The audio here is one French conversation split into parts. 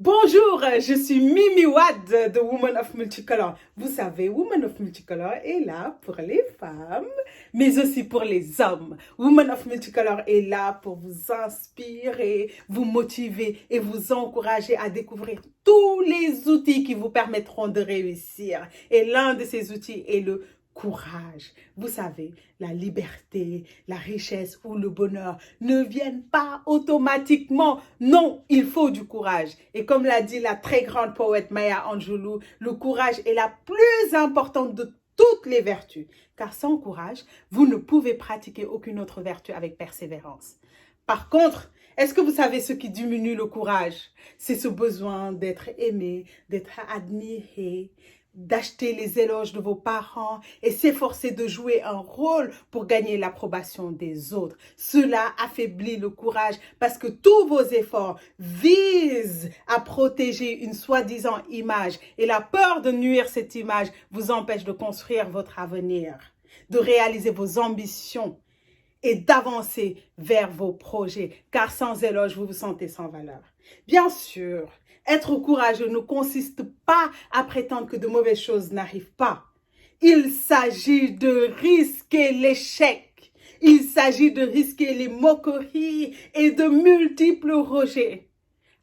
Bonjour, je suis Mimi Wad de Woman of Multicolor. Vous savez, Woman of Multicolor est là pour les femmes, mais aussi pour les hommes. Woman of Multicolor est là pour vous inspirer, vous motiver et vous encourager à découvrir tous les outils qui vous permettront de réussir. Et l'un de ces outils est le courage. Vous savez, la liberté, la richesse ou le bonheur ne viennent pas automatiquement. Non, il faut du courage. Et comme l'a dit la très grande poète Maya Angelou, le courage est la plus importante de toutes les vertus. Car sans courage, vous ne pouvez pratiquer aucune autre vertu avec persévérance. Par contre, est-ce que vous savez ce qui diminue le courage? C'est ce besoin d'être aimé, d'être admiré, d'acheter les éloges de vos parents et s'efforcer de jouer un rôle pour gagner l'approbation des autres. Cela affaiblit le courage parce que tous vos efforts visent à protéger une soi-disant image et la peur de nuire cette image vous empêche de construire votre avenir, de réaliser vos ambitions et d'avancer vers vos projets, car sans éloge, vous vous sentez sans valeur. Bien sûr, être courageux ne consiste pas à prétendre que de mauvaises choses n'arrivent pas. Il s'agit de risquer l'échec. Il s'agit de risquer les moqueries et de multiples rejets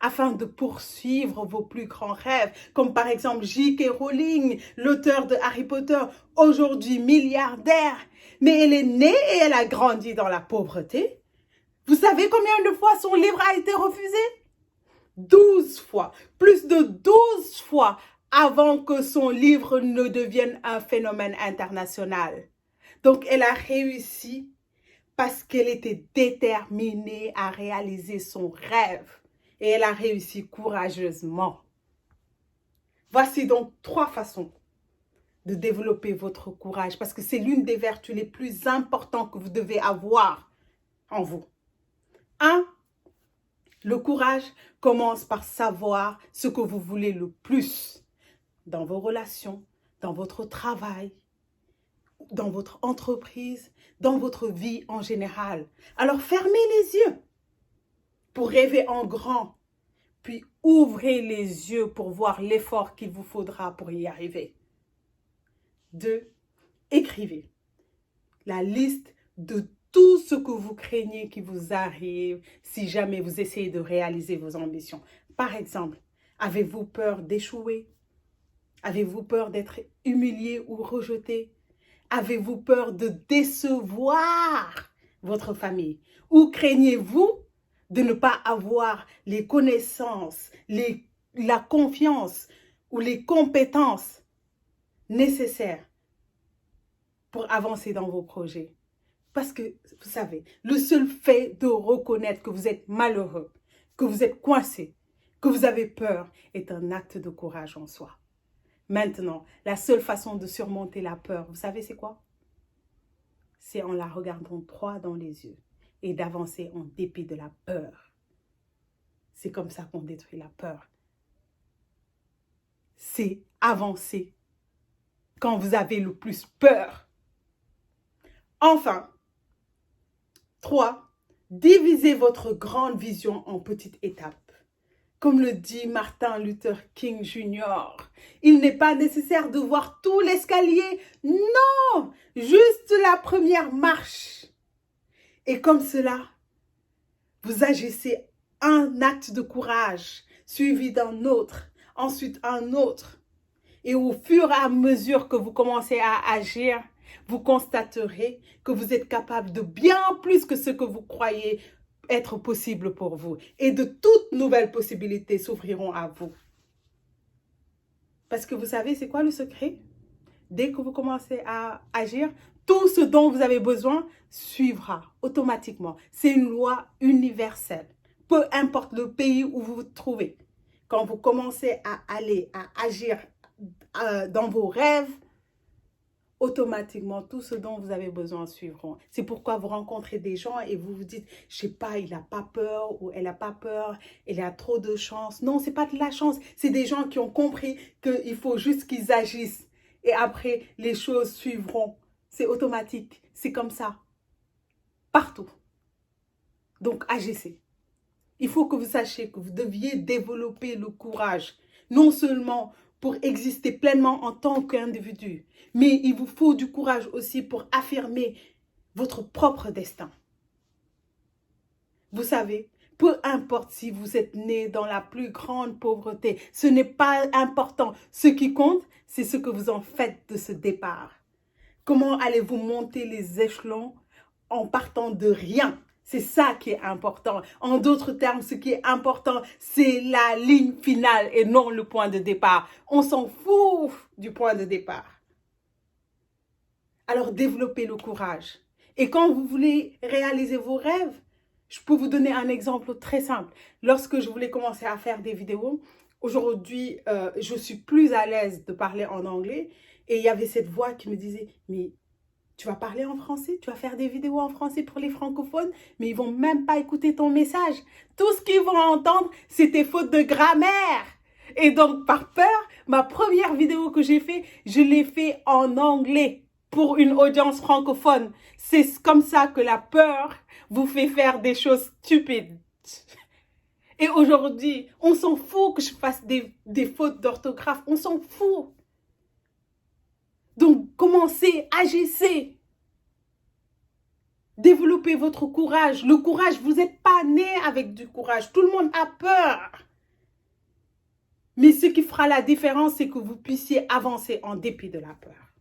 afin de poursuivre vos plus grands rêves, comme par exemple J.K. Rowling, l'auteur de Harry Potter, aujourd'hui milliardaire, mais elle est née et elle a grandi dans la pauvreté. Vous savez combien de fois son livre a été refusé? 12 fois, plus de 12 fois avant que son livre ne devienne un phénomène international. Donc elle a réussi parce qu'elle était déterminée à réaliser son rêve. Et elle a réussi courageusement. Voici donc 3 façons de développer votre courage parce que c'est l'une des vertus les plus importantes que vous devez avoir en vous. 1. Le courage commence par savoir ce que vous voulez le plus dans vos relations, dans votre travail, dans votre entreprise, dans votre vie en général. Alors fermez les yeux pour rêver en grand, puis ouvrez les yeux pour voir l'effort qu'il vous faudra pour y arriver. 2. Écrivez la liste de tout ce que vous craignez qui vous arrive si jamais vous essayez de réaliser vos ambitions. Par exemple, avez-vous peur d'échouer? Avez-vous peur d'être humilié ou rejeté? Avez-vous peur de décevoir votre famille? Ou craignez-vous de ne pas avoir les connaissances, la confiance ou les compétences nécessaires pour avancer dans vos projets? Parce que, vous savez, le seul fait de reconnaître que vous êtes malheureux, que vous êtes coincé, que vous avez peur, est un acte de courage en soi. Maintenant, la seule façon de surmonter la peur, vous savez c'est quoi? C'est en la regardant droit dans les yeux et d'avancer en dépit de la peur. C'est comme ça qu'on détruit la peur. C'est avancer quand vous avez le plus peur. Enfin, 3. Divisez votre grande vision en petites étapes. Comme le dit Martin Luther King Jr., il n'est pas nécessaire de voir tout l'escalier. Non, juste la première marche. Et comme cela, vous agissez un acte de courage, suivi d'un autre, ensuite un autre. Et au fur et à mesure que vous commencez à agir, vous constaterez que vous êtes capable de bien plus que ce que vous croyez être possible pour vous. Et de toutes nouvelles possibilités s'ouvriront à vous. Parce que vous savez, c'est quoi le secret? Dès que vous commencez à agir, tout ce dont vous avez besoin suivra automatiquement. C'est une loi universelle. Peu importe le pays où vous vous trouvez. Quand vous commencez à aller, à agir dans vos rêves, automatiquement, tout ce dont vous avez besoin suivront. C'est pourquoi vous rencontrez des gens et vous vous dites, je sais pas, il n'a pas peur ou elle n'a pas peur, elle a trop de chance. Non, c'est pas de la chance. C'est des gens qui ont compris qu'il faut juste qu'ils agissent. Et après, les choses suivront. C'est automatique. C'est comme ça. Partout. Donc, agissez. il faut que vous sachiez que vous deviez développer le courage, non seulement pour exister pleinement en tant qu'individu, mais il vous faut du courage aussi pour affirmer votre propre destin. Vous savez, peu importe si vous êtes né dans la plus grande pauvreté, ce n'est pas important. Ce qui compte, c'est ce que vous en faites de ce départ. Comment allez-vous monter les échelons en partant de rien? C'est ça qui est important. En d'autres termes, ce qui est important, c'est la ligne finale et non le point de départ. On s'en fout du point de départ. Alors, développez le courage. Et quand vous voulez réaliser vos rêves, je peux vous donner un exemple très simple. Lorsque je voulais commencer à faire des vidéos, aujourd'hui, je suis plus à l'aise de parler en anglais. Et il y avait cette voix qui me disait, mais tu vas parler en français, tu vas faire des vidéos en français pour les francophones, mais ils vont même pas écouter ton message. Tout ce qu'ils vont entendre, c'est tes fautes de grammaire. Et donc, par peur, ma première vidéo que j'ai faite, je l'ai fait en anglais pour une audience francophone. C'est comme ça que la peur vous fait faire des choses stupides. Et aujourd'hui, on s'en fout que je fasse des fautes d'orthographe. On s'en fout. Donc, commencez, agissez. Développez votre courage. Le courage, vous n'êtes pas né avec du courage. Tout le monde a peur. Mais ce qui fera la différence, c'est que vous puissiez avancer en dépit de la peur.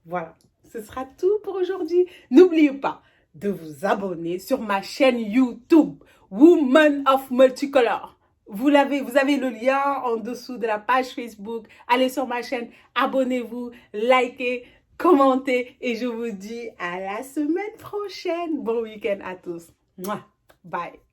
Voilà, ce sera tout pour aujourd'hui. N'oubliez pas de vous abonner sur ma chaîne YouTube, Woman of Multicolor. Vous avez le lien en dessous de la page Facebook. Allez sur ma chaîne, abonnez-vous, likez, commentez et je vous dis à la semaine prochaine. Bon week-end à tous. Mouah. Bye.